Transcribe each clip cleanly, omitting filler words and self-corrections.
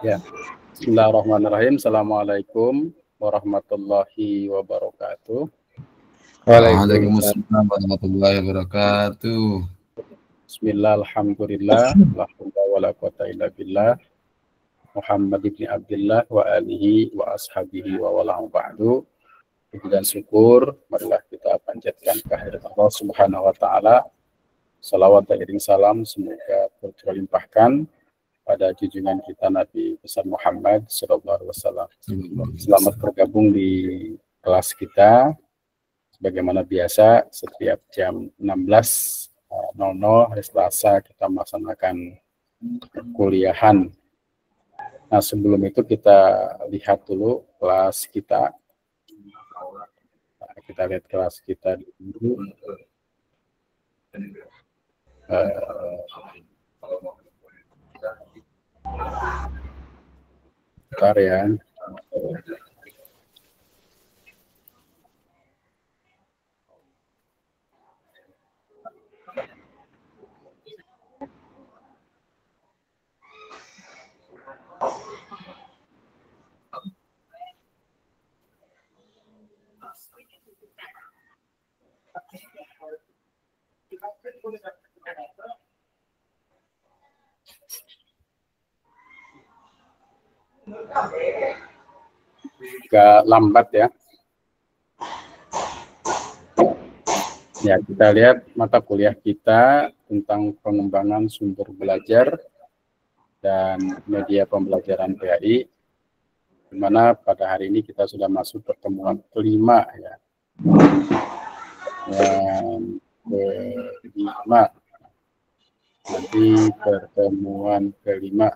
Ya, Bismillahirrahmanirrahim. Assalamualaikum warahmatullahi wabarakatuh. Waalaikumsalam warahmatullahi wabarakatuh. Bismillah, alhamdulillah, la haula wala quwata illa billah, Muhammad ibn Abdullah wa alihi wa ashabihi wa wala ba'du. Puji dan syukur marilah kita panjatkan kehadirat Allah Subhanahu wa taala. Salawat dan iring salam semoga terlimpahkan pada junjungan kita Nabi besar Muhammad sallallahu alaihi wasallam. Selamat bergabung di kelas kita. Sebagaimana biasa, setiap jam 16.00 hari Selasa kita melaksanakan perkuliahan. Nah, sebelum itu kita lihat dulu kelas kita. Nah, kita lihat kelas kita dulu. Bentar ya. Agak lambat ya. Ya, kita lihat mata kuliah kita tentang pengembangan sumber belajar dan media pembelajaran PAI, di mana pada hari ini kita sudah masuk pertemuan kelima ya. Yang kelima. Jadi pertemuan kelima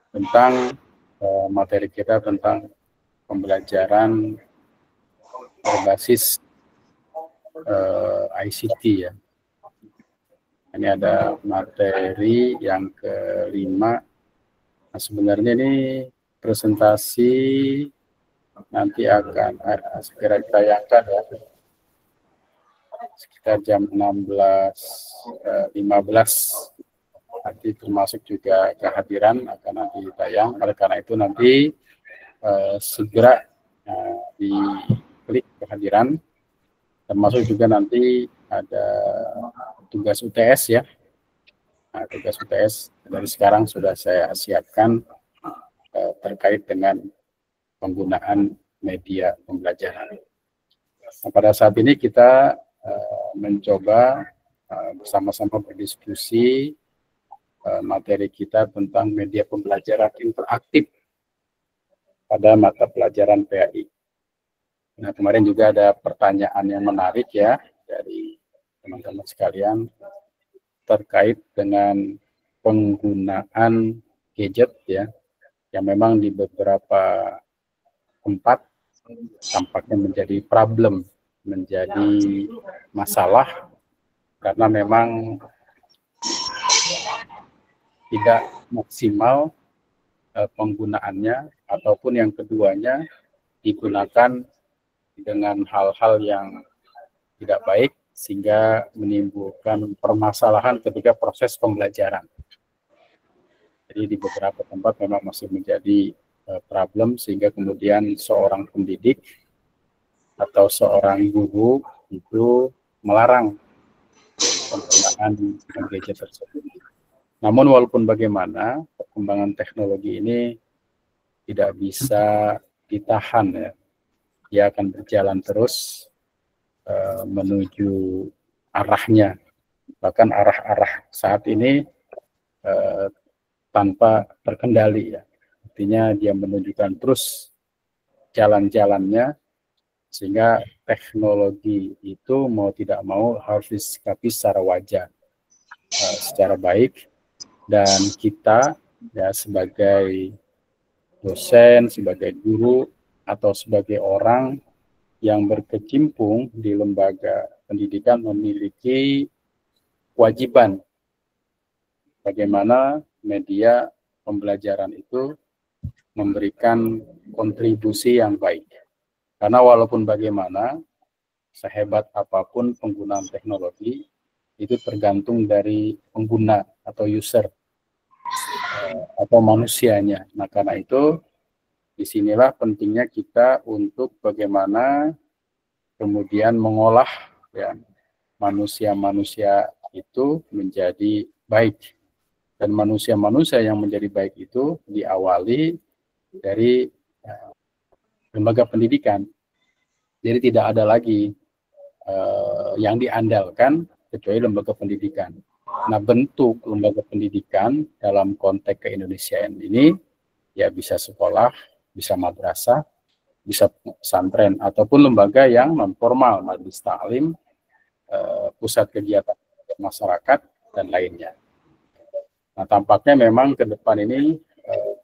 tentang materi kita tentang pembelajaran berbasis ICT ya. Ini ada materi yang kelima. Nah, sebenarnya ini presentasi nanti akan segera ditayangkan ya. Sekitar jam 16.15. Nanti termasuk juga kehadiran akan nanti ditayang. Oleh karena itu nanti segera diklik kehadiran. Termasuk juga nanti ada tugas UTS ya. Nah, tugas UTS dari sekarang sudah saya siapkan terkait dengan penggunaan media pembelajaran. Nah, pada saat ini kita mencoba bersama-sama berdiskusi materi kita tentang media pembelajaran interaktif pada mata pelajaran PAI. Nah, kemarin juga ada pertanyaan yang menarik ya dari teman-teman sekalian terkait dengan penggunaan gadget ya, yang memang di beberapa tempat tampaknya menjadi problem, menjadi masalah karena memang tidak maksimal penggunaannya, ataupun yang keduanya digunakan dengan hal-hal yang tidak baik sehingga menimbulkan permasalahan ketika proses pembelajaran. Jadi di beberapa tempat memang masih menjadi problem sehingga kemudian seorang pendidik atau seorang guru itu melarang penggunaan gadget tersebut. Namun walaupun bagaimana, perkembangan teknologi ini tidak bisa ditahan ya. Dia akan berjalan terus menuju arahnya. Bahkan arah-arah saat ini tanpa terkendali ya. Artinya dia menunjukkan terus jalan-jalannya, sehingga teknologi itu mau tidak mau harus disikapi secara wajar, secara baik. Dan kita ya sebagai dosen, sebagai guru, atau sebagai orang yang berkecimpung di lembaga pendidikan memiliki kewajiban bagaimana media pembelajaran itu memberikan kontribusi yang baik. Karena walaupun bagaimana, sehebat apapun penggunaan teknologi, itu tergantung dari pengguna atau user atau manusianya. Nah, karena itu disinilah pentingnya kita untuk bagaimana kemudian mengolah ya manusia-manusia itu menjadi baik. Dan manusia-manusia yang menjadi baik itu diawali dari lembaga pendidikan. Jadi tidak ada lagi yang diandalkan kecuali lembaga pendidikan. Nah, bentuk lembaga pendidikan dalam konteks keindonesiaan ini ya bisa sekolah, bisa madrasah, bisa pesantren, ataupun lembaga yang non formal, majelis taklim, pusat kegiatan masyarakat, dan lainnya. Nah, tampaknya memang ke depan ini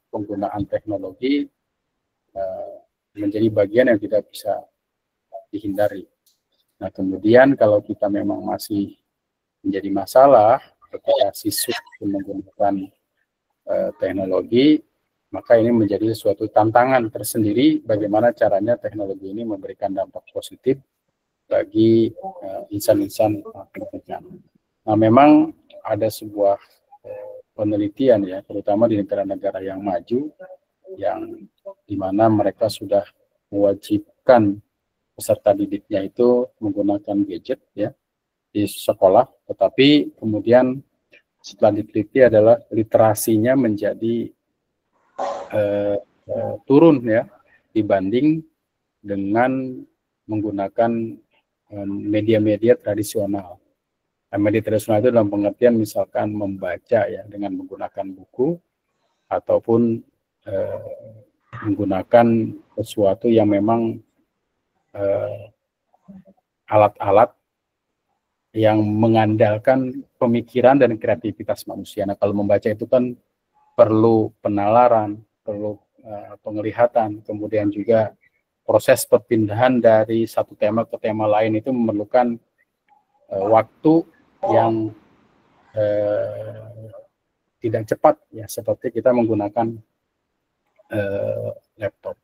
penggunaan teknologi menjadi bagian yang tidak bisa dihindari. Nah, kemudian kalau kita memang masih menjadi masalah ketika siswa menggunakan teknologi, maka ini menjadi suatu tantangan tersendiri bagaimana caranya teknologi ini memberikan dampak positif bagi insan-insan pendidikan. Nah, memang ada sebuah penelitian ya, terutama di negara-negara yang maju, yang dimana mereka sudah mewajibkan peserta didiknya itu menggunakan gadget ya di sekolah, tetapi kemudian setelah diteliti adalah literasinya menjadi turun ya dibanding dengan menggunakan media-media tradisional. Media tradisional itu dalam pengertian misalkan membaca ya dengan menggunakan buku ataupun menggunakan sesuatu yang memang alat-alat yang mengandalkan pemikiran dan kreativitas manusia. Nah, kalau membaca itu kan perlu penalaran, perlu penglihatan, kemudian juga proses perpindahan dari satu tema ke tema lain itu memerlukan waktu yang tidak cepat ya, seperti kita menggunakan laptop.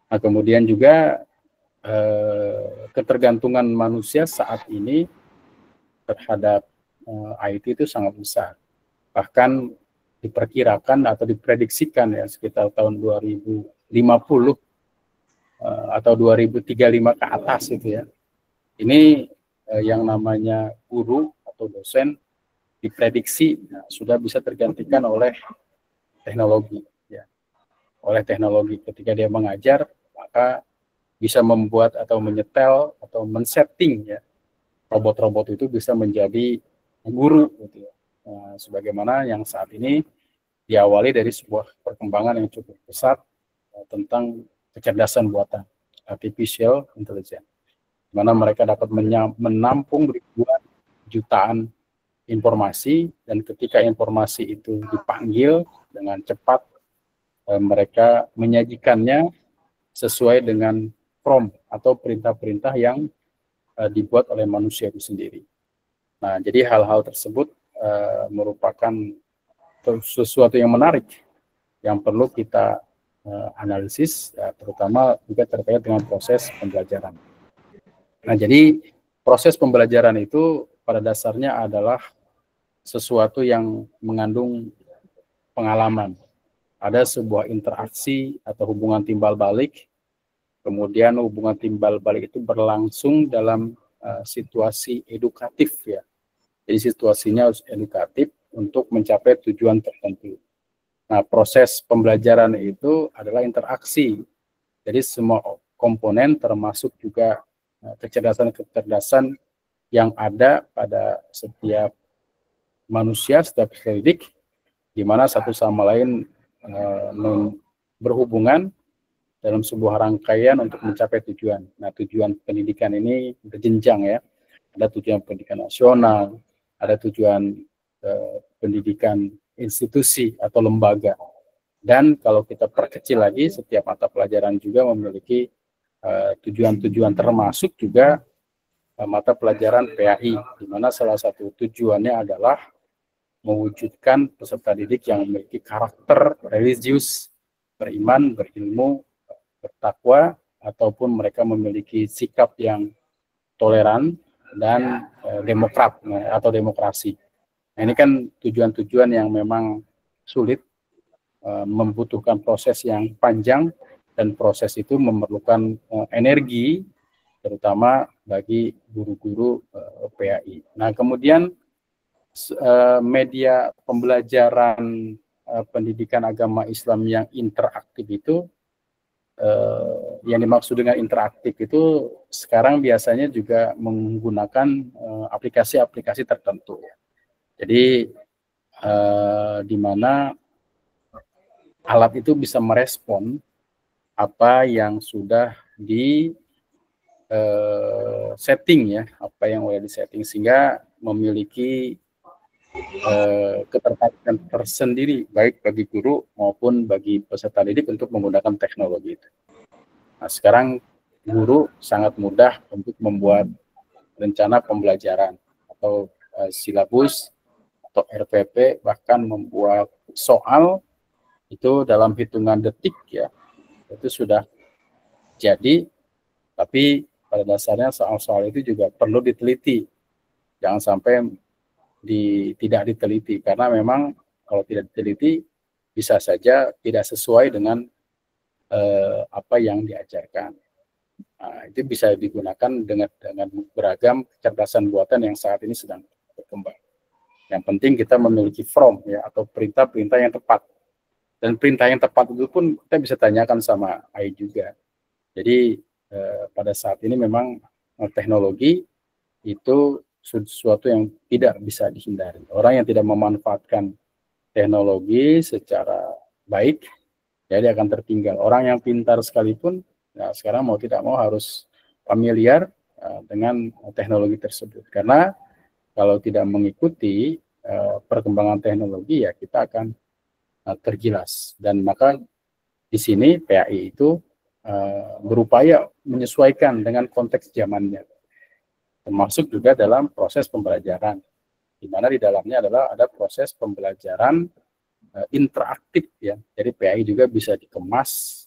Nah, kemudian juga ketergantungan manusia saat ini terhadap IT itu sangat besar. Bahkan diperkirakan atau diprediksikan ya sekitar tahun 2050 atau 2035 ke atas itu ya. Ini yang namanya guru atau dosen diprediksi sudah bisa tergantikan oleh teknologi ya. Oleh teknologi ketika dia mengajar, maka bisa membuat atau menyetel atau men-setting ya robot-robot itu bisa menjadi guru gitu ya. Nah, sebagaimana yang saat ini diawali dari sebuah perkembangan yang cukup besar tentang kecerdasan buatan artificial intelligence, di mana mereka dapat menampung ribuan jutaan informasi, dan ketika informasi itu dipanggil dengan cepat mereka menyajikannya sesuai dengan prompt atau perintah-perintah yang dibuat oleh manusia itu sendiri. Nah, jadi hal-hal tersebut merupakan sesuatu yang menarik yang perlu kita analisis, terutama juga terkait dengan proses pembelajaran. Nah, jadi proses pembelajaran itu pada dasarnya adalah sesuatu yang mengandung pengalaman. Ada sebuah interaksi atau hubungan timbal balik, kemudian hubungan timbal balik itu berlangsung dalam situasi edukatif ya. Jadi situasinya harus edukatif untuk mencapai tujuan tertentu. Nah, proses pembelajaran itu adalah interaksi. Jadi semua komponen termasuk juga kecerdasan-kecerdasan yang ada pada setiap manusia, setiap pendidik, di mana satu sama lain berhubungan dalam sebuah rangkaian untuk mencapai tujuan. Nah, tujuan pendidikan ini berjenjang ya. Ada tujuan pendidikan nasional, ada tujuan pendidikan institusi atau lembaga. Dan kalau kita perkecil lagi, setiap mata pelajaran juga memiliki tujuan-tujuan, termasuk juga mata pelajaran PAI, di mana salah satu tujuannya adalah mewujudkan peserta didik yang memiliki karakter religius, beriman, berilmu, bertakwa, ataupun mereka memiliki sikap yang toleran dan demokrat atau demokrasi. Nah, ini kan tujuan-tujuan yang memang sulit membutuhkan proses yang panjang dan proses itu memerlukan energi, terutama bagi guru-guru PAI. Nah, kemudian media pembelajaran pendidikan agama Islam yang interaktif itu, yang dimaksud dengan interaktif itu sekarang biasanya juga menggunakan aplikasi-aplikasi tertentu. Jadi di mana alat itu bisa merespon apa yang sudah di setting, ya, apa yang sudah di setting, sehingga memiliki ketertarikan tersendiri baik bagi guru maupun bagi peserta didik untuk menggunakan teknologi itu. Nah, sekarang guru sangat mudah untuk membuat rencana pembelajaran atau silabus atau RPP, bahkan membuat soal itu dalam hitungan detik, ya, itu sudah jadi. Tapi pada dasarnya soal-soal itu juga perlu diteliti, jangan sampai tidak diteliti, karena memang kalau tidak diteliti bisa saja tidak sesuai dengan apa yang diajarkan. Nah, itu bisa digunakan dengan beragam kecerdasan buatan yang saat ini sedang berkembang. Yang penting kita memiliki from, ya, atau perintah-perintah yang tepat. Dan perintah yang tepat itu pun kita bisa tanyakan sama AI juga. Jadi pada saat ini memang teknologi itu sesuatu yang tidak bisa dihindari. Orang yang tidak memanfaatkan teknologi secara baik, ya, dia akan tertinggal. Orang yang pintar sekalipun, ya, sekarang mau tidak mau harus familiar dengan teknologi tersebut. Karena kalau tidak mengikuti perkembangan teknologi, ya kita akan tergilas. Dan maka di sini PAI itu berupaya menyesuaikan dengan konteks zamannya, termasuk juga dalam proses pembelajaran, di mana di dalamnya ada proses pembelajaran interaktif, ya. Jadi PAI juga bisa dikemas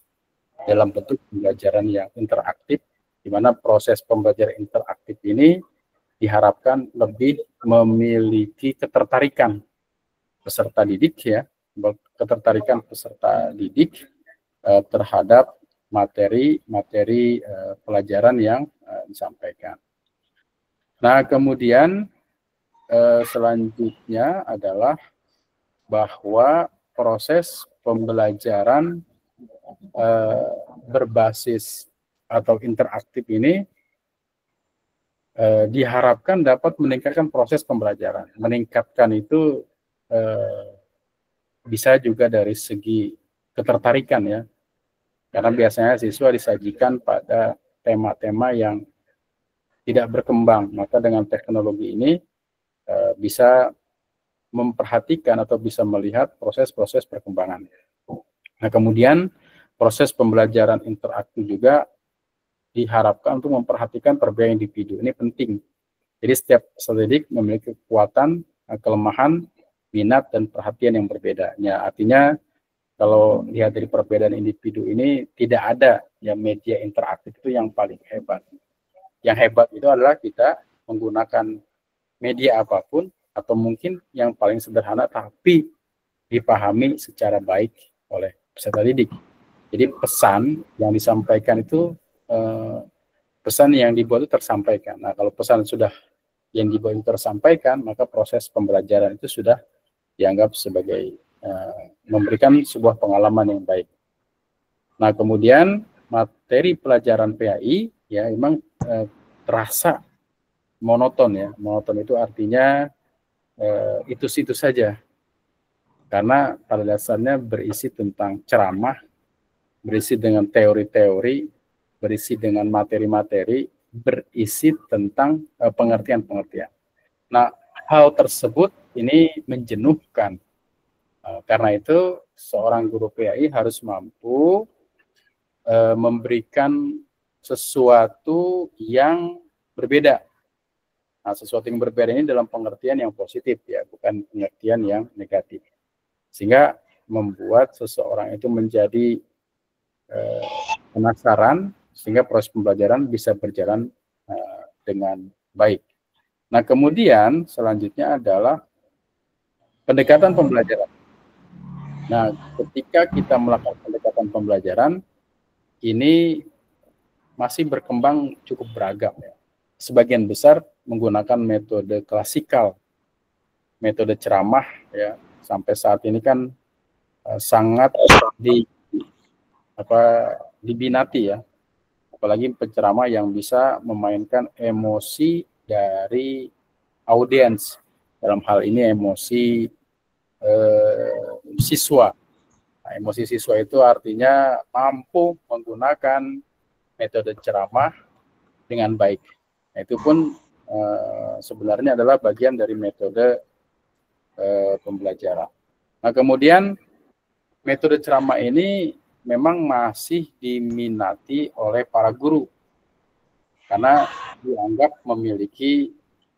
dalam bentuk pembelajaran yang interaktif, di mana proses pembelajaran interaktif ini diharapkan lebih memiliki ketertarikan peserta didik, ya, ketertarikan peserta didik terhadap materi pelajaran yang disampaikan. Nah, kemudian selanjutnya adalah bahwa proses pembelajaran berbasis atau interaktif ini diharapkan dapat meningkatkan proses pembelajaran. Meningkatkan itu bisa juga dari segi ketertarikan, ya. Karena biasanya siswa disajikan pada tema-tema yang tidak berkembang, maka dengan teknologi ini bisa memperhatikan atau bisa melihat proses-proses perkembangan. Nah, kemudian proses pembelajaran interaktif juga diharapkan untuk memperhatikan perbedaan individu. Ini penting. Jadi setiap peserta didik memiliki kekuatan, kelemahan, minat, dan perhatian yang berbeda. Ya, artinya kalau lihat dari perbedaan individu ini, tidak ada yang media interaktif itu yang paling hebat. Yang hebat itu adalah kita menggunakan media apapun, atau mungkin yang paling sederhana tapi dipahami secara baik oleh peserta didik. Jadi pesan yang disampaikan itu, pesan yang dibuat itu tersampaikan. Nah, kalau pesan sudah yang dibuat itu tersampaikan, maka proses pembelajaran itu sudah dianggap sebagai memberikan sebuah pengalaman yang baik. Nah, kemudian materi pelajaran PAI, ya, memang terasa monoton, ya. Monoton itu artinya itu saja. Karena pada dasarnya berisi tentang ceramah, berisi dengan teori-teori, berisi dengan materi-materi, berisi tentang pengertian-pengertian. Nah, hal tersebut ini menjenuhkan. Karena itu seorang guru PAI harus mampu memberikan sesuatu yang berbeda. Nah, sesuatu yang berbeda ini dalam pengertian yang positif, ya, bukan pengertian yang negatif. Sehingga membuat seseorang itu menjadi penasaran, sehingga proses pembelajaran bisa berjalan dengan baik. Nah, kemudian selanjutnya adalah pendekatan pembelajaran. Nah, ketika kita melakukan pendekatan pembelajaran, ini masih berkembang cukup beragam ya. Sebagian besar menggunakan metode klasikal, metode ceramah ya. Sampai saat ini kan sangat dibinati ya. Apalagi penceramah yang bisa memainkan emosi dari audiens. Dalam hal ini emosi siswa. Nah, emosi siswa itu artinya mampu menggunakan metode ceramah dengan baik. Nah, itu pun sebenarnya adalah bagian dari metode pembelajaran. Nah, kemudian metode ceramah ini memang masih diminati oleh para guru karena dianggap memiliki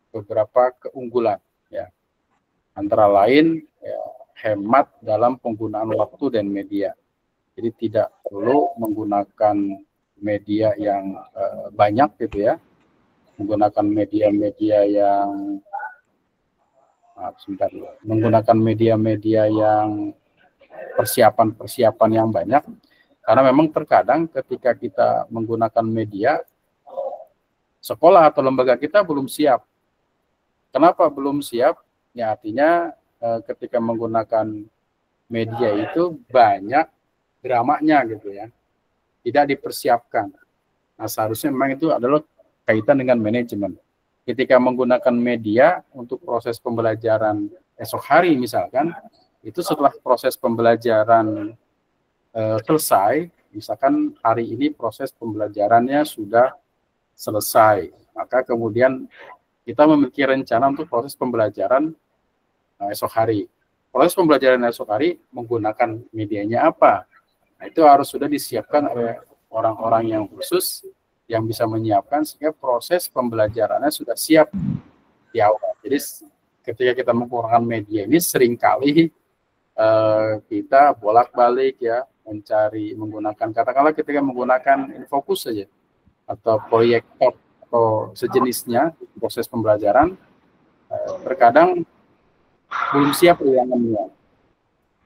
beberapa keunggulan ya. Antara lain ya, hemat dalam penggunaan waktu dan media. Jadi tidak perlu menggunakan media yang banyak gitu ya. Menggunakan media-media yang menggunakan media-media yang persiapan-persiapan yang banyak, karena memang terkadang ketika kita menggunakan media, sekolah atau lembaga kita belum siap. Kenapa belum siap? Ya artinya ketika menggunakan media itu banyak dramanya gitu ya, tidak dipersiapkan. Nah, seharusnya memang itu adalah kaitan dengan manajemen. Ketika menggunakan media untuk proses pembelajaran esok hari misalkan, itu setelah proses pembelajaran selesai, misalkan hari ini proses pembelajarannya sudah selesai, maka kemudian kita memiliki rencana untuk proses pembelajaran esok hari. Proses pembelajaran esok hari menggunakan medianya apa? Nah, itu harus sudah disiapkan oleh orang-orang yang khusus yang bisa menyiapkan sehingga proses pembelajarannya sudah siap di awal. Jadi ketika kita menggunakan media ini seringkali kita bolak-balik ya menggunakan katakanlah ketika menggunakan Infocus saja atau proyektor atau sejenisnya proses pembelajaran terkadang belum siap ruangannya.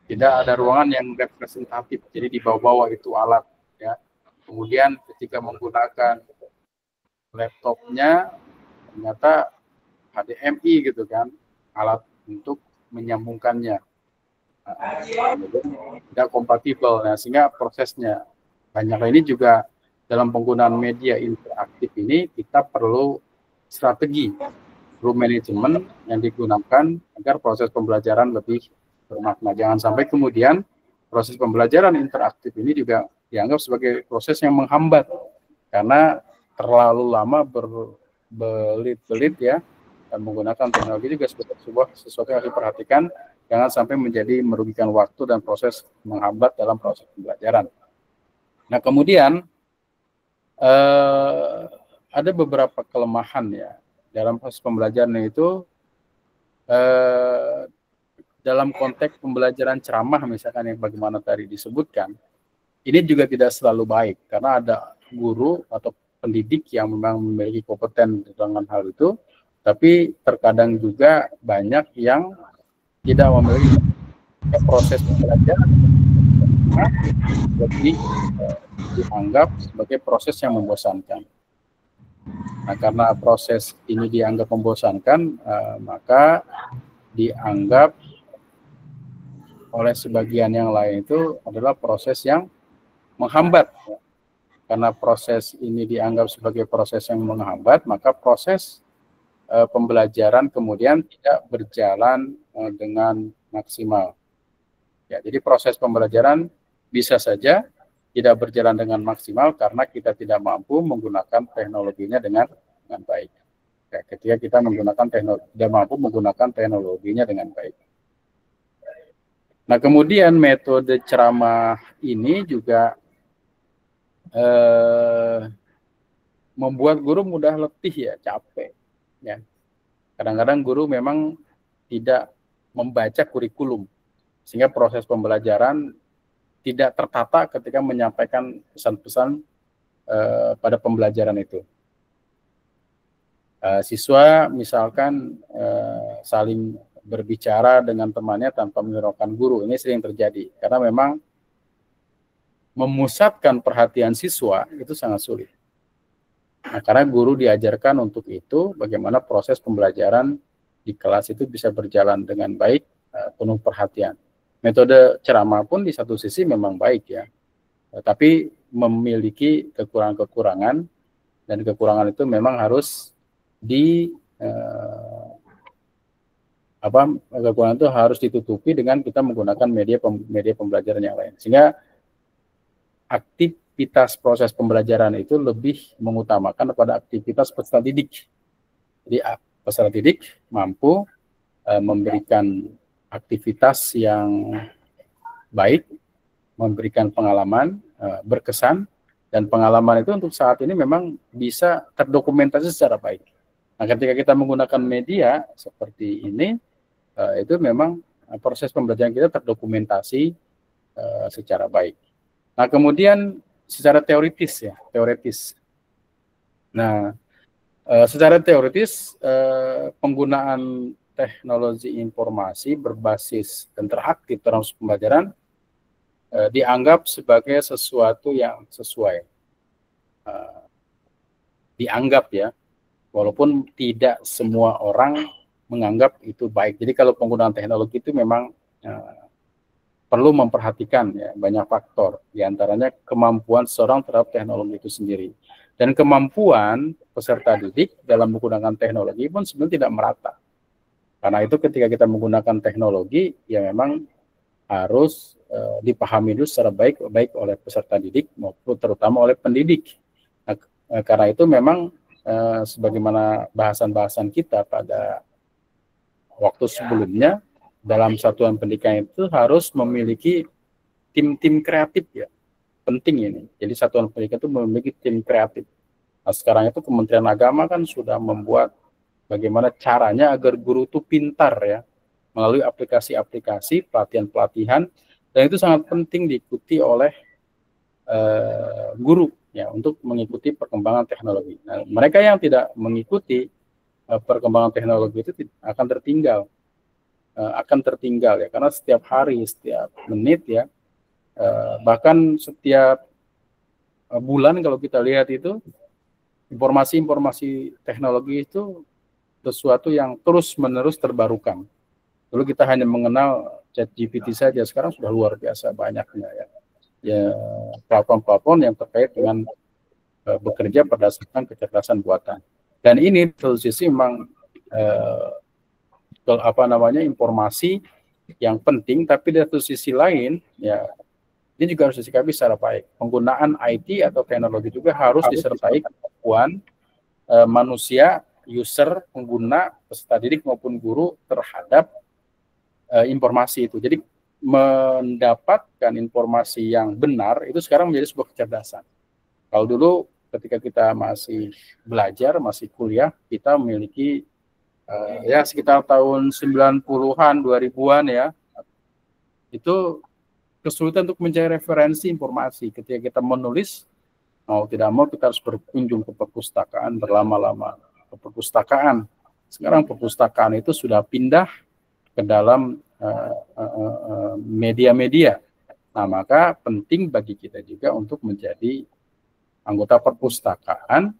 Tidak ada ruangan yang representatif, jadi dibawa-bawa itu alat ya. Kemudian ketika menggunakan laptopnya ternyata HDMI gitu kan, alat untuk menyambungkannya tidak kompatibel. Nah, sehingga prosesnya banyak. Ini juga dalam penggunaan media interaktif ini kita perlu strategi, perlu manajemen yang digunakan agar proses pembelajaran lebih bermakna. Jangan sampai kemudian proses pembelajaran interaktif ini juga dianggap sebagai proses yang menghambat karena terlalu lama berbelit-belit ya, dan menggunakan teknologi juga sebagai sesuatu yang harus diperhatikan, jangan sampai menjadi merugikan waktu dan proses menghambat dalam proses pembelajaran. Nah, kemudian ada beberapa kelemahan ya dalam proses pembelajaran itu dalam konteks pembelajaran ceramah misalkan yang bagaimana tadi disebutkan, ini juga tidak selalu baik karena ada guru atau pendidik yang memang memiliki kompeten dengan hal itu, tapi terkadang juga banyak yang tidak memiliki proses pembelajaran jadi dianggap sebagai proses yang membosankan. Nah, karena proses ini dianggap membosankan, maka dianggap oleh sebagian yang lain itu adalah proses yang menghambat. Karena proses ini dianggap sebagai proses yang menghambat, maka proses pembelajaran kemudian tidak berjalan dengan maksimal. Ya, jadi proses pembelajaran bisa saja tidak berjalan dengan maksimal karena kita tidak mampu menggunakan teknologinya dengan baik. Ya, ketika kita tidak mampu menggunakan teknologinya dengan baik. Nah, kemudian metode ceramah ini juga membuat guru mudah letih ya, capek. Ya. Kadang-kadang guru memang tidak membaca kurikulum, sehingga proses pembelajaran tidak tertata ketika menyampaikan pesan-pesan pada pembelajaran itu. Siswa misalkan saling berbicara dengan temannya tanpa menghiraukan guru. Ini sering terjadi karena memang memusatkan perhatian siswa itu sangat sulit. Nah, karena guru diajarkan untuk itu, bagaimana proses pembelajaran di kelas itu bisa berjalan dengan baik, penuh perhatian. Metode ceramah pun di satu sisi memang baik ya, tapi memiliki kekurangan-kekurangan, dan kekurangan itu memang harus kekurangan itu harus ditutupi dengan kita menggunakan media pembelajaran yang lain. Sehingga aktivitas proses pembelajaran itu lebih mengutamakan pada aktivitas peserta didik. Jadi peserta didik mampu memberikan aktivitas yang baik, memberikan pengalaman berkesan, dan pengalaman itu untuk saat ini memang bisa terdokumentasi secara baik. Nah, ketika kita menggunakan media seperti ini, itu memang proses pembelajaran kita terdokumentasi secara baik. Nah, kemudian secara teoritis. Nah, secara teoritis penggunaan teknologi informasi berbasis interaktif dalam pembelajaran dianggap sebagai sesuatu yang sesuai. Dianggap ya, walaupun tidak semua orang menganggap itu baik. Jadi kalau penggunaan teknologi itu memang perlu memperhatikan ya, banyak faktor, diantaranya kemampuan seorang terhadap teknologi itu sendiri. Dan kemampuan peserta didik dalam menggunakan teknologi pun sebenarnya tidak merata. Karena itu ketika kita menggunakan teknologi, ya memang harus dipahami dulu secara baik oleh peserta didik maupun terutama oleh pendidik. Nah, karena itu memang sebagaimana bahasan-bahasan kita pada waktu sebelumnya, dalam satuan pendidikan itu harus memiliki tim-tim kreatif ya, penting ini. Jadi satuan pendidikan itu memiliki tim kreatif. Nah, sekarang itu Kementerian Agama kan sudah membuat bagaimana caranya agar guru itu pintar ya, melalui aplikasi-aplikasi, pelatihan-pelatihan, dan itu sangat penting diikuti oleh guru ya, untuk mengikuti perkembangan teknologi. Nah, mereka yang tidak mengikuti perkembangan teknologi itu akan tertinggal ya, karena setiap hari, setiap menit ya, bahkan setiap bulan kalau kita lihat itu informasi-informasi teknologi itu sesuatu yang terus-menerus terbarukan. Dulu kita hanya mengenal ChatGPT saja, sekarang sudah luar biasa banyaknya ya platform-platform yang terkait dengan bekerja berdasarkan kecerdasan buatan. Dan ini di satu sisi memang informasi yang penting, tapi di satu sisi lain ya ini juga harus disikapi secara baik. Penggunaan IT atau teknologi juga harus disertai kemampuan manusia, user, pengguna, peserta didik maupun guru terhadap informasi itu. Jadi mendapatkan informasi yang benar itu sekarang menjadi sebuah kecerdasan. Kalau dulu ketika kita masih belajar, masih kuliah, kita memiliki ya sekitar tahun 90-an, 2000-an ya, itu kesulitan untuk mencari referensi informasi. Ketika kita menulis, mau tidak mau kita harus berkunjung ke perpustakaan, berlama-lama ke perpustakaan. Sekarang perpustakaan itu sudah pindah ke dalam media-media. Nah, maka penting bagi kita juga untuk menjadi anggota perpustakaan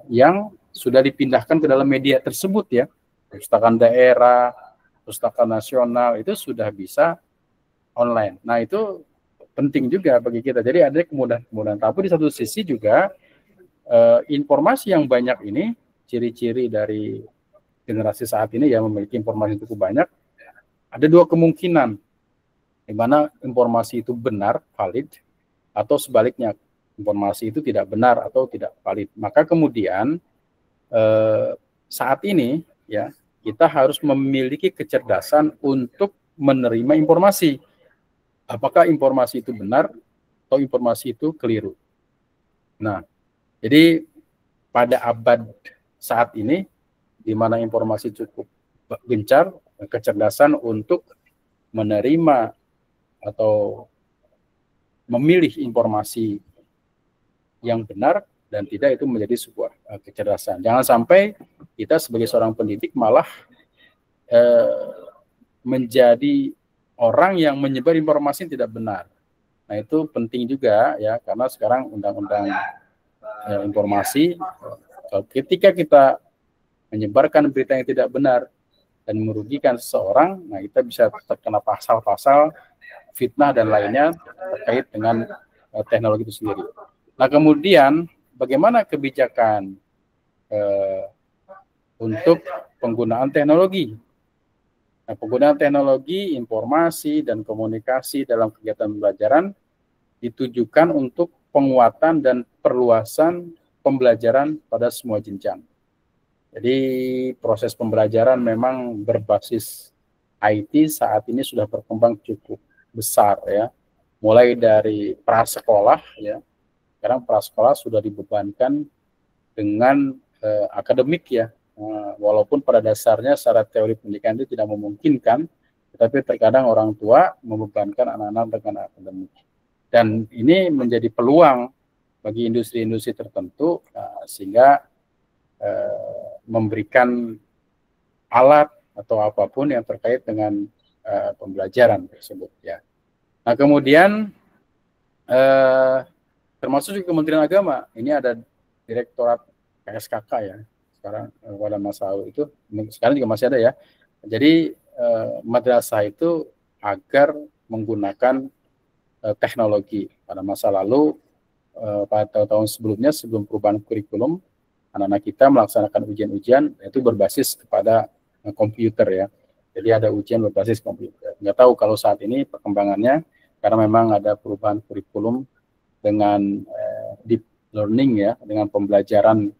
yang sudah dipindahkan ke dalam media tersebut ya. Perpustakaan daerah, perpustakaan nasional itu sudah bisa online. Nah, itu penting juga bagi kita. Jadi ada kemudahan-kemudahan. Tapi di satu sisi juga informasi yang banyak ini, ciri-ciri dari generasi saat ini yang memiliki informasi cukup banyak, ada dua kemungkinan, di mana informasi itu benar, valid, atau sebaliknya, informasi itu tidak benar atau tidak valid. Maka kemudian saat ini ya kita harus memiliki kecerdasan untuk menerima informasi. Apakah informasi itu benar atau informasi itu keliru. Nah, jadi pada abad saat ini di mana informasi cukup gencar, kecerdasan untuk menerima atau memilih informasi yang benar dan tidak itu menjadi sebuah kecerdasan. Jangan sampai kita sebagai seorang pendidik malah menjadi orang yang menyebar informasi yang tidak benar. Nah, itu penting juga ya, karena sekarang undang-undang informasi, ketika kita menyebarkan berita yang tidak benar dan merugikan seseorang, nah kita bisa terkena pasal-pasal fitnah dan lainnya terkait dengan teknologi itu sendiri. Nah, kemudian bagaimana kebijakan untuk penggunaan teknologi? Nah, penggunaan teknologi, informasi, dan komunikasi dalam kegiatan pembelajaran ditujukan untuk penguatan dan perluasan pembelajaran pada semua jenjang. Jadi proses pembelajaran memang berbasis IT saat ini sudah berkembang cukup besar ya. Mulai dari prasekolah ya. Sekarang prasekolah sudah dibebankan dengan akademik ya. Walaupun pada dasarnya secara teori pendidikan itu tidak memungkinkan, tetapi terkadang orang tua membebankan anak-anak dengan akademik. Dan ini menjadi peluang bagi industri-industri tertentu sehingga memberikan alat atau apapun yang terkait dengan pembelajaran tersebut ya. Nah, kemudian termasuk juga Kementerian Agama, ini ada Direktorat PSKK ya. Sekarang pada masa lalu itu, sekarang juga masih ada ya. Jadi madrasah itu agar menggunakan teknologi. Pada masa lalu, pada tahun sebelumnya, sebelum perubahan kurikulum, anak-anak kita melaksanakan ujian-ujian itu berbasis kepada komputer ya. Jadi ada ujian berbasis komputer. Nggak tahu kalau saat ini perkembangannya, karena memang ada perubahan kurikulum dengan deep learning ya, dengan pembelajaran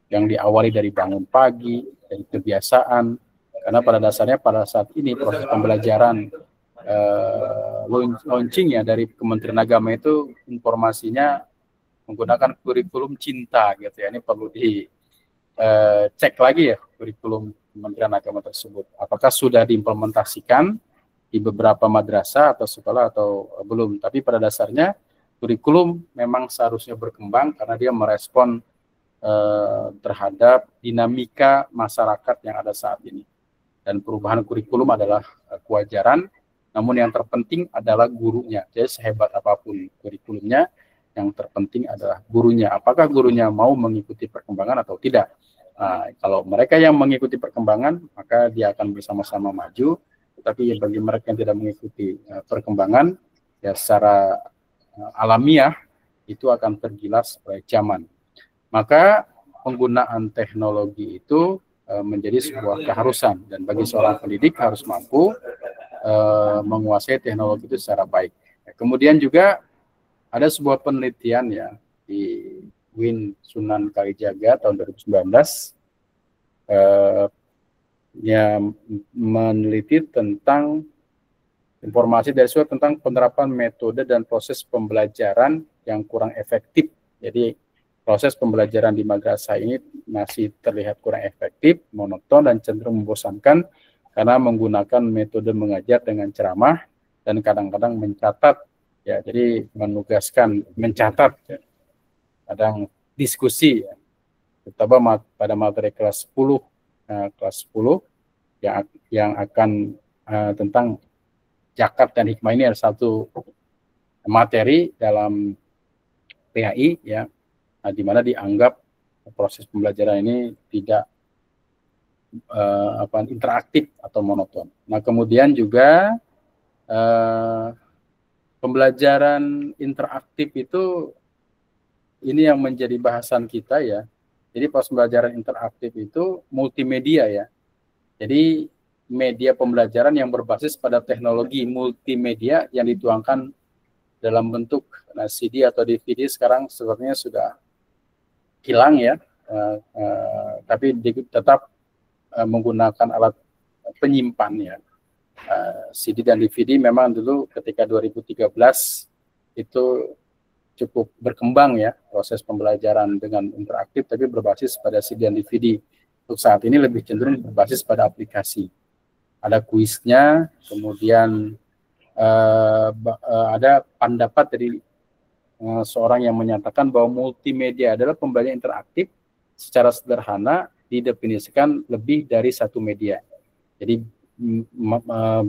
yang diawali dari bangun pagi, dari kebiasaan, karena pada dasarnya pada saat ini proses pembelajaran launching ya dari Kementerian Agama itu informasinya menggunakan kurikulum cinta gitu ya. Ini perlu dicek lagi ya kurikulum Kementerian Agama tersebut. Apakah sudah diimplementasikan di beberapa madrasah atau sekolah atau belum. Tapi pada dasarnya kurikulum memang seharusnya berkembang karena dia merespon terhadap dinamika masyarakat yang ada saat ini. Dan perubahan kurikulum adalah kewajaran, namun yang terpenting adalah gurunya. Jadi sehebat apapun kurikulumnya, yang terpenting adalah gurunya. Apakah gurunya mau mengikuti perkembangan atau tidak? Nah, kalau mereka yang mengikuti perkembangan, maka dia akan bersama-sama maju. Tetapi bagi mereka yang tidak mengikuti perkembangan, ya secara alamiah, itu akan tergilas oleh zaman. Maka penggunaan teknologi itu menjadi sebuah keharusan dan bagi seorang pendidik harus mampu menguasai teknologi itu secara baik. Kemudian juga ada sebuah penelitian ya di UIN Sunan Kalijaga tahun 2019 yang meneliti tentang informasi dari siswa tentang penerapan metode dan proses pembelajaran yang kurang efektif. Jadi proses pembelajaran di madrasah ini masih terlihat kurang efektif, monoton, dan cenderung membosankan karena menggunakan metode mengajar dengan ceramah dan kadang-kadang mencatat. Ya, jadi menugaskan mencatat, ya. Kadang diskusi, ya. Terutama pada materi kelas 10, yang akan tentang zakat dan hikmah ini ada satu materi dalam PAI, ya. Nah, di mana dianggap proses pembelajaran ini tidak interaktif atau monoton. Nah, kemudian juga pembelajaran interaktif itu ini yang menjadi bahasan kita ya. Jadi proses pembelajaran interaktif itu multimedia ya. Jadi media pembelajaran yang berbasis pada teknologi multimedia yang dituangkan dalam bentuk CD atau DVD sekarang sebenarnya sudah hilang ya, tapi tetap menggunakan alat penyimpan ya. CD dan DVD memang dulu ketika 2013 itu cukup berkembang ya proses pembelajaran dengan interaktif tapi berbasis pada CD dan DVD. Untuk saat ini lebih cenderung berbasis pada aplikasi. Ada kuisnya, kemudian ada pendapat dari seorang yang menyatakan bahwa multimedia adalah pembelajaran interaktif secara sederhana didefinisikan lebih dari satu media. Jadi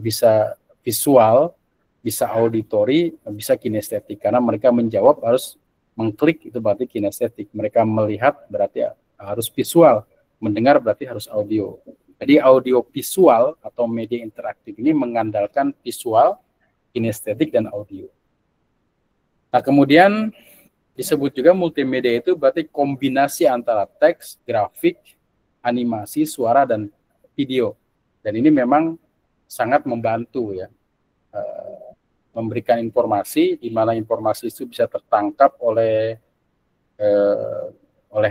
bisa visual, bisa auditory, bisa kinestetik. Karena mereka menjawab harus mengklik, itu berarti kinestetik. Mereka melihat berarti harus visual, mendengar berarti harus audio. Jadi audio visual atau media interaktif ini mengandalkan visual, kinestetik, dan audio. Nah, kemudian disebut juga multimedia itu berarti kombinasi antara teks, grafik, animasi, suara, dan video. Dan ini memang sangat membantu ya, memberikan informasi di mana informasi itu bisa tertangkap oleh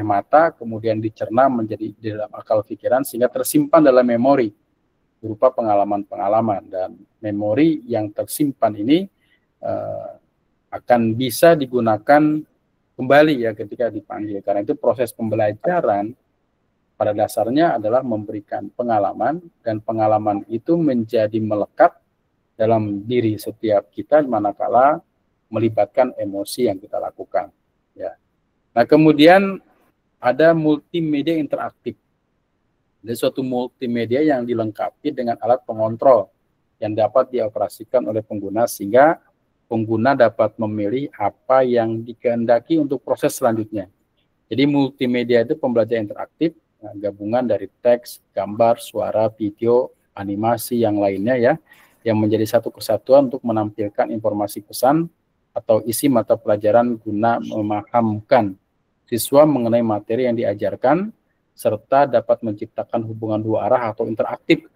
mata, kemudian dicerna menjadi di dalam akal pikiran sehingga tersimpan dalam memori berupa pengalaman-pengalaman, dan memori yang tersimpan ini akan bisa digunakan kembali ya ketika dipanggil. Karena itu proses pembelajaran pada dasarnya adalah memberikan pengalaman, dan pengalaman itu menjadi melekat dalam diri setiap kita manakala melibatkan emosi yang kita lakukan. Ya. Nah, kemudian ada multimedia interaktif. Jadi suatu multimedia yang dilengkapi dengan alat pengontrol yang dapat dioperasikan oleh pengguna sehingga pengguna dapat memilih apa yang dikehendaki untuk proses selanjutnya. Jadi multimedia itu pembelajaran interaktif, gabungan dari teks, gambar, suara, video, animasi yang lainnya ya, yang menjadi satu kesatuan untuk menampilkan informasi pesan atau isi mata pelajaran guna memahamkan siswa mengenai materi yang diajarkan, serta dapat menciptakan hubungan dua arah atau interaktif.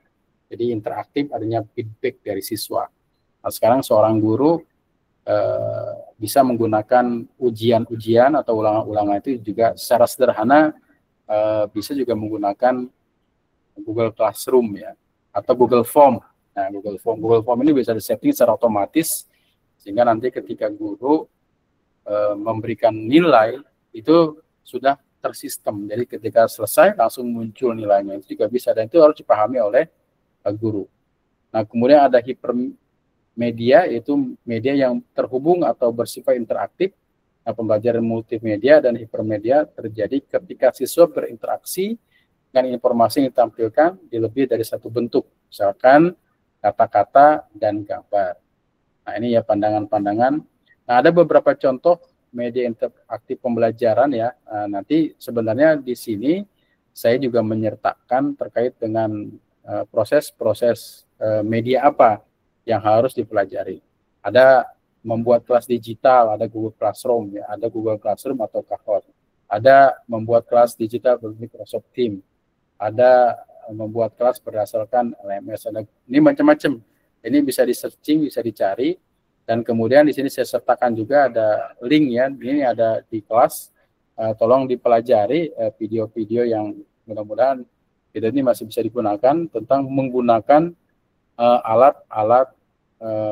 Jadi interaktif adanya feedback dari siswa. Nah, sekarang seorang guru bisa menggunakan ujian-ujian atau ulangan-ulangan itu juga secara sederhana bisa juga menggunakan Google Classroom ya, atau Google Form. Nah, Google Form ini bisa disetting secara otomatis sehingga nanti ketika guru memberikan nilai itu sudah tersistem. Jadi ketika selesai langsung muncul nilainya, itu juga bisa, dan itu harus dipahami oleh guru. Nah, kemudian ada hipermedia, yaitu media yang terhubung atau bersifat interaktif. Nah, pembelajaran multimedia dan hipermedia terjadi ketika siswa berinteraksi dengan informasi yang ditampilkan di lebih dari satu bentuk, misalkan kata-kata dan gambar. Nah, ini ya pandangan-pandangan. Nah, ada beberapa contoh media interaktif pembelajaran ya. Nah, nanti sebenarnya di sini saya juga menyertakan terkait dengan proses-proses media apa yang harus dipelajari. Ada membuat kelas digital, ada Google Classroom ya, ada Google Classroom atau Kahoot. Ada membuat kelas digital berbasis Microsoft Teams. Ada membuat kelas berdasarkan LMS. Ada ini macam-macam. Ini bisa di-searching, bisa dicari. Dan kemudian di sini saya sertakan juga ada link ya. Ini ada di kelas. Tolong dipelajari video-video yang mudah-mudahan video ini masih bisa digunakan tentang menggunakan alat-alat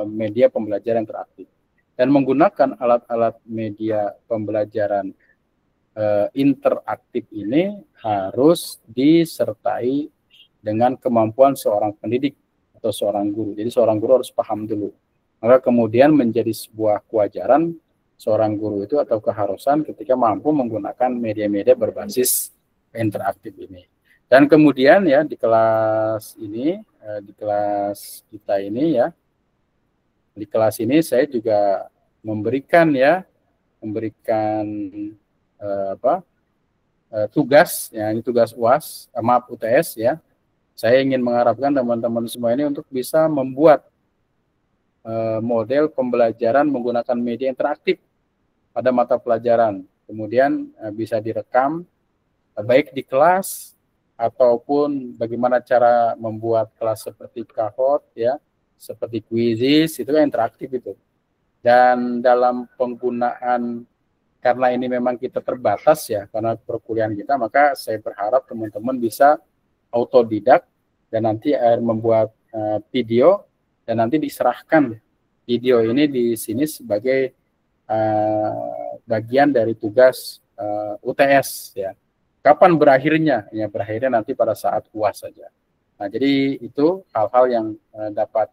media pembelajaran interaktif. Dan menggunakan alat-alat media pembelajaran interaktif ini harus disertai dengan kemampuan seorang pendidik atau seorang guru. Jadi seorang guru harus paham dulu. Maka kemudian menjadi sebuah kewajaran seorang guru itu atau keharusan ketika mampu menggunakan media-media berbasis interaktif ini. Dan kemudian ya di kelas ini, di kelas kita ini ya, di kelas ini saya juga memberikan tugas ya, ini tugas UAS, maaf UTS ya. Saya ingin mengharapkan teman-teman semua ini untuk bisa membuat model pembelajaran menggunakan media interaktif pada mata pelajaran. Kemudian bisa direkam baik di kelas ataupun bagaimana cara membuat kelas seperti Kahoot ya, seperti Quizizz, itu kan interaktif itu. Dan dalam penggunaan, karena ini memang kita terbatas ya, karena perkuliahan kita, maka saya berharap teman-teman bisa autodidak dan nanti membuat video dan nanti diserahkan video ini di sini sebagai bagian dari tugas UTS ya. Kapan berakhirnya? Ya berakhirnya nanti pada saat UAS saja. Nah, jadi itu hal-hal yang dapat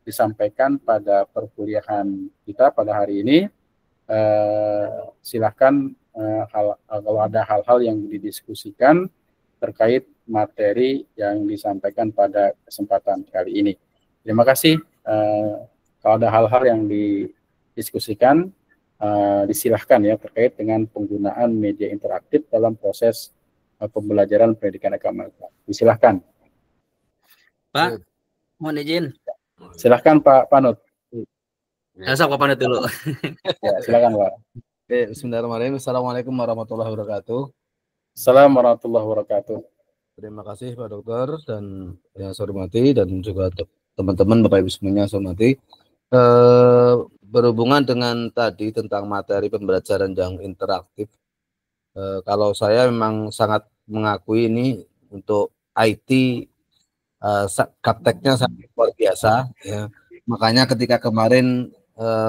disampaikan pada perkuliahan kita pada hari ini. Silahkan kalau ada hal-hal yang didiskusikan terkait materi yang disampaikan pada kesempatan kali ini. Terima kasih. Kalau ada hal-hal yang didiskusikan, disilahkan ya terkait dengan penggunaan media interaktif dalam proses pembelajaran pendidikan agama. Disilahkan. Pak, mohon izin. Silahkan Pak Panut. Sok Pak Panut dulu. Ya, silakan Pak. Oke, bismillahirrahmanirrahim. Assalamualaikum warahmatullahi wabarakatuh. Assalamualaikum warahmatullahi wabarakatuh. Terima kasih Pak Dokter dan yang saya hormati dan juga teman-teman Bapak Ibu semuanya saya hormati. Berhubungan dengan tadi tentang materi pembelajaran yang interaktif, kalau saya memang sangat mengakui ini untuk IT gapteknya sangat luar biasa ya. Makanya ketika kemarin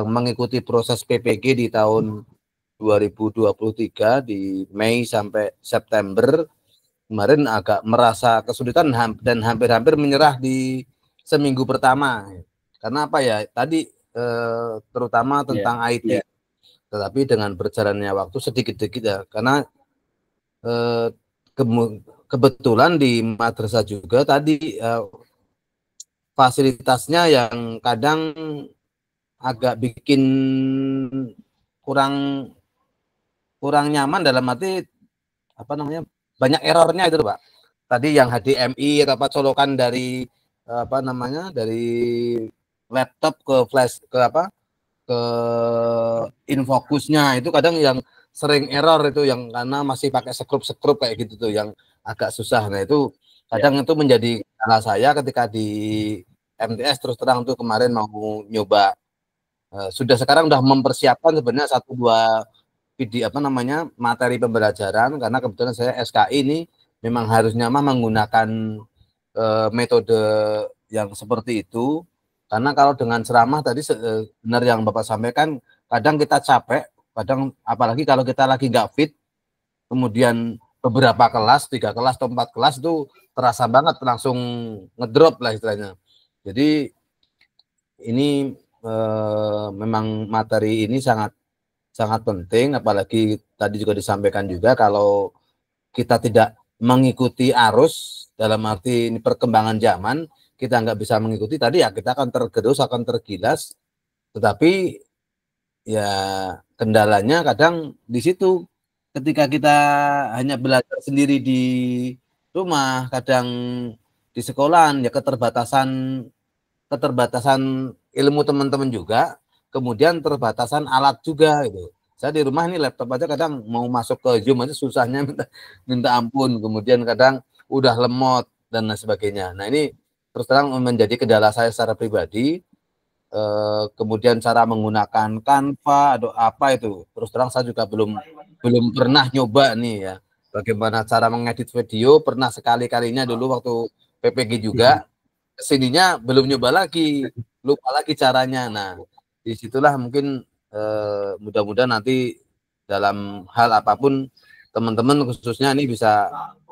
mengikuti proses PPG di tahun 2023 di Mei sampai September kemarin agak merasa kesulitan dan hampir-hampir menyerah di seminggu pertama. Karena apa ya? Tadi terutama tentang IT. Tetapi dengan berjalannya waktu sedikit-sedikit ya, karena kebetulan di madrasah juga tadi fasilitasnya yang kadang agak bikin kurang nyaman dalam arti apa namanya, banyak errornya itu Pak. Tadi yang HDMI atau apa colokan dari apa namanya, dari laptop ke flash ke infocusnya itu kadang yang sering error itu, yang karena masih pakai sekrup kayak gitu tuh yang agak susah. Nah itu kadang itu menjadi kendala saya ketika di MTS. Terus terang tuh kemarin mau nyoba, sudah sekarang udah mempersiapkan sebenarnya 1-2 video materi pembelajaran, karena kebetulan saya SKI ini memang harusnya menggunakan metode yang seperti itu. Karena kalau dengan ceramah tadi benar yang Bapak sampaikan, kadang kita capek, kadang apalagi kalau kita lagi nggak fit, kemudian beberapa kelas, 3 kelas atau 4 kelas itu terasa banget langsung ngedrop lah istilahnya. Jadi ini memang materi ini sangat penting, apalagi tadi juga disampaikan juga kalau kita tidak mengikuti arus dalam arti ini perkembangan zaman, kita nggak bisa mengikuti tadi ya, kita akan tergerus, akan tergilas. Tetapi ya kendalanya kadang di situ, ketika kita hanya belajar sendiri di rumah, kadang di sekolahan ya keterbatasan ilmu teman-teman juga, kemudian terbatasan alat juga gitu. Saya di rumah ini laptop aja kadang mau masuk ke Zoom aja susahnya minta ampun, kemudian kadang udah lemot dan lain sebagainya. Nah ini terus terang menjadi kendala saya secara pribadi. Kemudian cara menggunakan Canva atau apa itu, terus terang saya juga belum pernah nyoba nih ya. Bagaimana cara mengedit video, pernah sekali-kalinya dulu waktu PPG juga, kesininya belum nyoba lagi, lupa lagi caranya. Nah disitulah mungkin mudah-mudahan nanti dalam hal apapun teman-teman khususnya ini bisa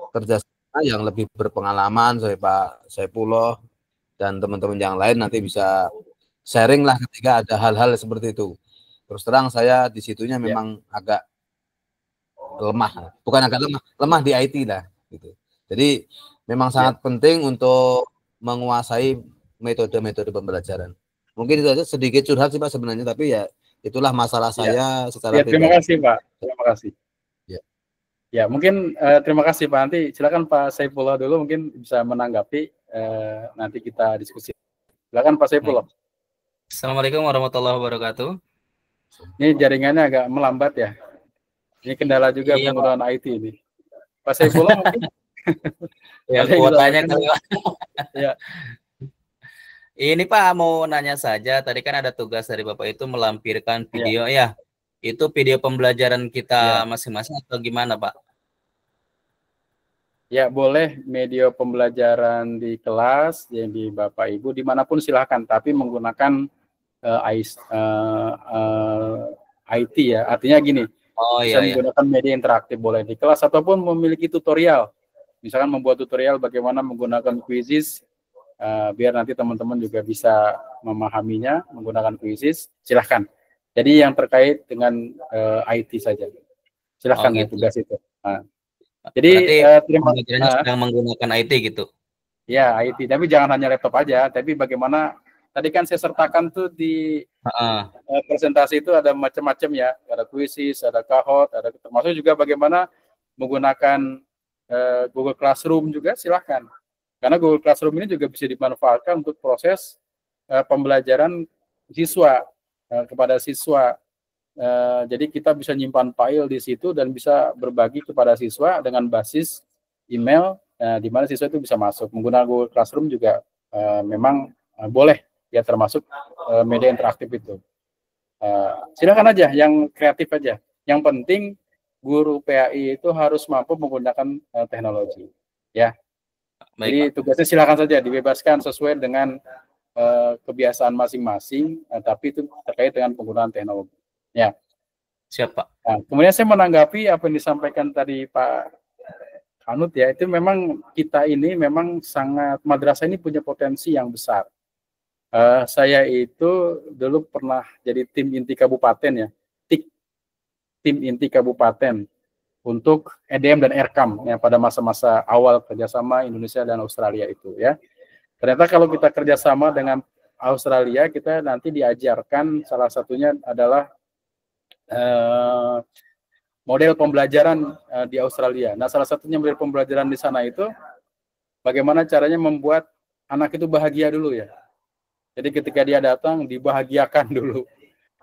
kerjasama yang lebih berpengalaman, saya Pak Saifullah dan teman-teman yang lain nanti bisa sharing lah ketika ada hal-hal seperti itu. Terus terang saya di situnya memang agak lemah, bukan agak lemah di IT lah gitu. Jadi memang sangat penting untuk menguasai metode-metode pembelajaran. Mungkin itu aja, sedikit curhat sih Pak sebenarnya, tapi ya itulah masalah saya secara pribadi. Terima kasih Pak, terima kasih. Ya mungkin terima kasih Pak. Nanti silakan Pak Saifullah dulu mungkin bisa menanggapi, nanti kita diskusi. Silakan Pak Saifullah. Assalamualaikum warahmatullahi wabarakatuh. Ini jaringannya agak melambat ya. Ini kendala juga penggunaan IT ini. Pak Saifullah mungkin. Ya kuotanya kali Pak. Ya. Ini Pak mau nanya saja, tadi kan ada tugas dari Bapak itu melampirkan video ya. Itu video pembelajaran kita masing-masing atau gimana Pak? Ya boleh media pembelajaran di kelas, yang di Bapak Ibu dimanapun silahkan, tapi menggunakan IT ya. Artinya gini, bisa menggunakan media interaktif boleh di kelas ataupun memiliki tutorial. Misalkan membuat tutorial bagaimana menggunakan Quizizz, biar nanti teman-teman juga bisa memahaminya menggunakan Quizizz, silahkan. Jadi yang terkait dengan IT saja, silahkan tugas itu. Jadi terima sedang menggunakan IT gitu. Ya, IT, tapi jangan hanya laptop aja, tapi bagaimana tadi kan saya sertakan tuh di presentasi itu ada macam-macam ya, ada kuisis, ada Kahoot, ada termasuk juga bagaimana menggunakan Google Classroom juga silahkan. Karena Google Classroom ini juga bisa dimanfaatkan untuk proses pembelajaran siswa kepada siswa. Jadi kita bisa nyimpan file di situ dan bisa berbagi kepada siswa dengan basis email, di mana siswa itu bisa masuk. Menggunakan Google Classroom juga memang boleh ya, termasuk media interaktif itu. Silakan aja yang kreatif aja. Yang penting guru PAI itu harus mampu menggunakan teknologi. Ya. Baik, jadi tugasnya silakan saja dibebaskan sesuai dengan kebiasaan masing-masing, tapi itu terkait dengan penggunaan teknologi. Ya. Siap, Pak. Nah, kemudian saya menanggapi apa yang disampaikan tadi Pak Kanut ya, itu memang kita ini memang sangat, madrasah ini punya potensi yang besar. Saya itu dulu pernah jadi tim inti kabupaten ya, tim inti kabupaten untuk EDM dan ERKAM ya, pada masa-masa awal kerjasama Indonesia dan Australia itu ya. Ternyata kalau kita kerjasama dengan Australia, kita nanti diajarkan salah satunya adalah model pembelajaran di Australia. Nah, salah satunya model pembelajaran di sana itu bagaimana caranya membuat anak itu bahagia dulu ya. Jadi ketika dia datang dibahagiakan dulu.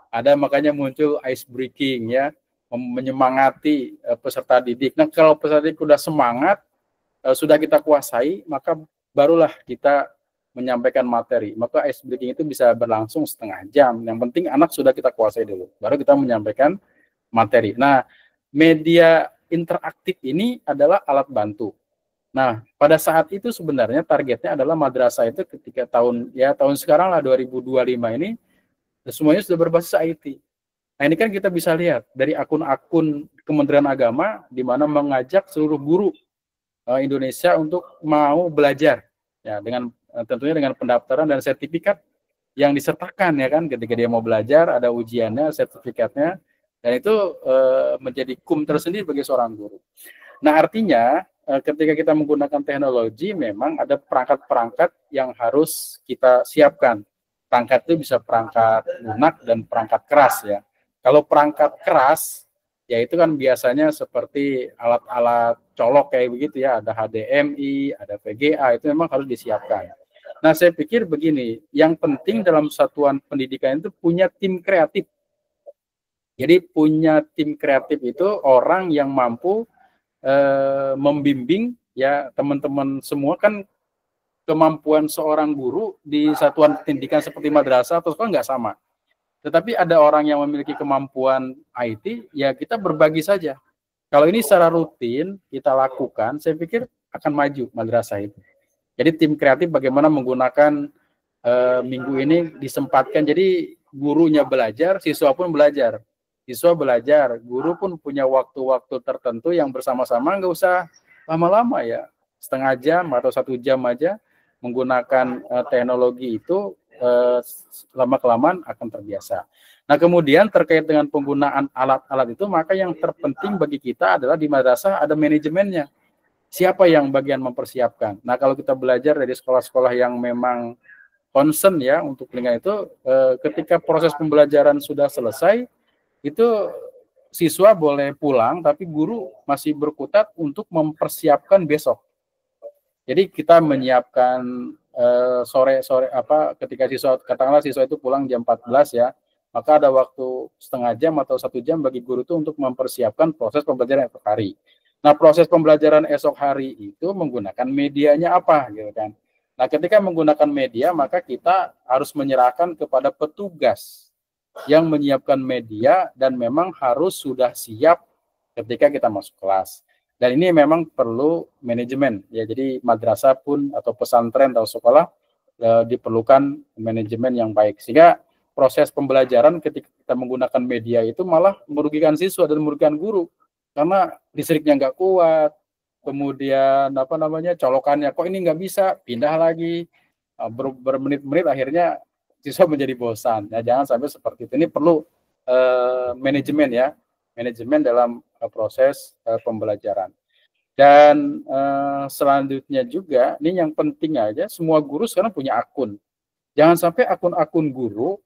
Ada makanya muncul ice breaking ya, menyemangati peserta didik. Nah, kalau peserta didik sudah semangat, sudah kita kuasai, maka barulah kita menyampaikan materi. Maka ice breaking itu bisa berlangsung setengah jam. Yang penting anak sudah kita kuasai dulu, baru kita menyampaikan materi. Nah, media interaktif ini adalah alat bantu. Nah, pada saat itu sebenarnya targetnya adalah madrasah itu ketika tahun sekarang lah 2025 ini semuanya sudah berbasis IT. Nah, ini kan kita bisa lihat dari akun-akun Kementerian Agama di mana mengajak seluruh guru Indonesia untuk mau belajar ya, dengan tentunya dengan pendaftaran dan sertifikat yang disertakan ya kan, ketika dia mau belajar ada ujiannya, sertifikatnya. Dan itu menjadi tersendiri bagi seorang guru. Nah, artinya ketika kita menggunakan teknologi, memang ada perangkat-perangkat yang harus kita siapkan. Perangkat itu bisa perangkat lunak dan perangkat keras ya. Kalau perangkat keras, ya itu kan biasanya seperti alat-alat colok kayak begitu ya, ada HDMI, ada VGA, itu memang harus disiapkan. Nah, saya pikir begini, yang penting dalam satuan pendidikan itu punya tim kreatif. Jadi punya tim kreatif itu orang yang mampu membimbing ya teman-teman semua. Kan kemampuan seorang guru di satuan pendidikan seperti madrasah atau sekolah nggak sama. Tetapi ada orang yang memiliki kemampuan IT, ya kita berbagi saja. Kalau ini secara rutin kita lakukan, saya pikir akan maju madrasah itu. Jadi tim kreatif bagaimana menggunakan minggu ini disempatkan, jadi gurunya belajar, siswa pun belajar. Siswa belajar, guru pun punya waktu-waktu tertentu yang bersama-sama, nggak usah lama-lama ya, setengah jam atau 1 jam aja menggunakan teknologi itu, lama-kelamaan akan terbiasa. Nah, kemudian terkait dengan penggunaan alat-alat itu, maka yang terpenting bagi kita adalah di madrasah ada manajemennya. Siapa yang bagian mempersiapkan? Nah, kalau kita belajar dari sekolah-sekolah yang memang concern ya untuk lingkungan itu, ketika proses pembelajaran sudah selesai, itu siswa boleh pulang, tapi guru masih berkutat untuk mempersiapkan besok. Jadi kita menyiapkan sore-sore ketika katakanlah siswa itu pulang jam 14 ya, maka ada waktu setengah jam atau 1 jam bagi guru itu untuk mempersiapkan proses pembelajaran esok hari. Nah, proses pembelajaran esok hari itu menggunakan medianya apa gitu kan. Nah, ketika menggunakan media, maka kita harus menyerahkan kepada petugas yang menyiapkan media dan memang harus sudah siap ketika kita masuk kelas. Dan ini memang perlu manajemen ya. Jadi madrasah pun atau pesantren atau sekolah diperlukan manajemen yang baik, sehingga proses pembelajaran ketika kita menggunakan media itu malah merugikan siswa dan merugikan guru karena listriknya nggak kuat, kemudian colokannya kok ini nggak bisa, pindah lagi, bermenit-menit akhirnya siswa menjadi bosan. Nah, jangan sampai seperti itu. Ini perlu manajemen ya, manajemen dalam proses pembelajaran. Dan selanjutnya juga, ini yang penting aja, semua guru sekarang punya akun. Jangan sampai akun-akun guru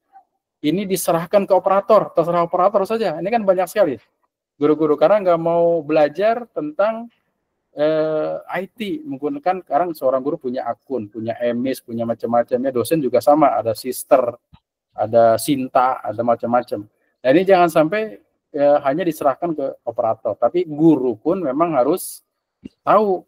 ini diserahkan ke operator, terserah operator saja. Ini kan banyak sekali guru-guru karena nggak mau belajar tentang IT menggunakan. Sekarang seorang guru punya akun, punya emis, punya macam-macamnya. Dosen juga sama, ada sister, ada Sinta, ada macam-macam. Nah ini jangan sampai hanya diserahkan ke operator, tapi guru pun memang harus tahu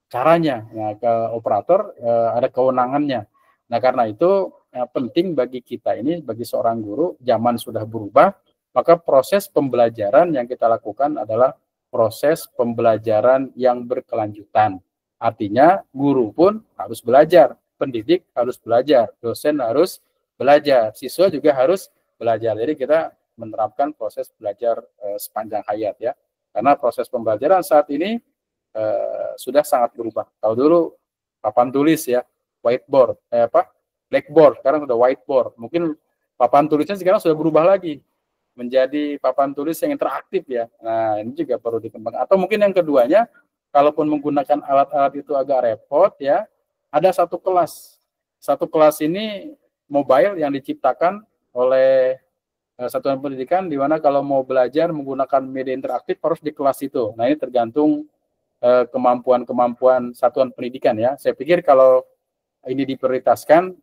caranya. Nah, ke operator ada kewenangannya. Nah karena itu penting bagi kita ini, bagi seorang guru, zaman sudah berubah, maka proses pembelajaran yang kita lakukan adalah proses pembelajaran yang berkelanjutan. Artinya guru pun harus belajar, pendidik harus belajar, dosen harus belajar, siswa juga harus belajar. Jadi kita menerapkan proses belajar sepanjang hayat ya. Karena proses pembelajaran saat ini sudah sangat berubah. Kalau dulu papan tulis ya, whiteboard, blackboard, sekarang sudah whiteboard. Mungkin papan tulisnya sekarang sudah berubah lagi menjadi papan tulis yang interaktif ya. Nah, ini juga perlu dikembangkan. Atau mungkin yang keduanya, kalaupun menggunakan alat-alat itu agak repot ya, ada satu kelas. Satu kelas ini mobile yang diciptakan oleh satuan pendidikan, di mana kalau mau belajar menggunakan media interaktif harus di kelas itu. Nah, ini tergantung kemampuan-kemampuan satuan pendidikan ya. Saya pikir kalau ini diprioritaskan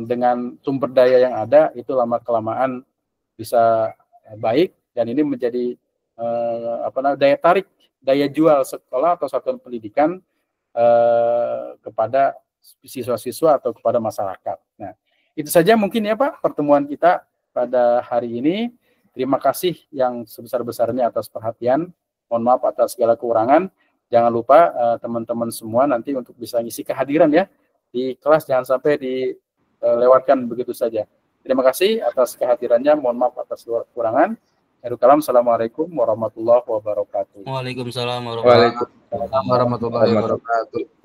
dengan sumber daya yang ada, itu lama-kelamaan bisa baik, dan ini menjadi daya tarik, daya jual sekolah atau satuan pendidikan kepada siswa-siswa atau kepada masyarakat. Nah, itu saja mungkin ya Pak pertemuan kita pada hari ini. Terima kasih yang sebesar-besarnya atas perhatian. Mohon maaf atas segala kekurangan. Jangan lupa teman-teman semua nanti untuk bisa ngisi kehadiran ya di kelas, jangan sampai dilewatkan begitu saja. Terima kasih atas kehadirannya. Mohon maaf atas kekurangan. Assalamualaikum warahmatullahi wabarakatuh. Waalaikumsalam warahmatullahi wabarakatuh.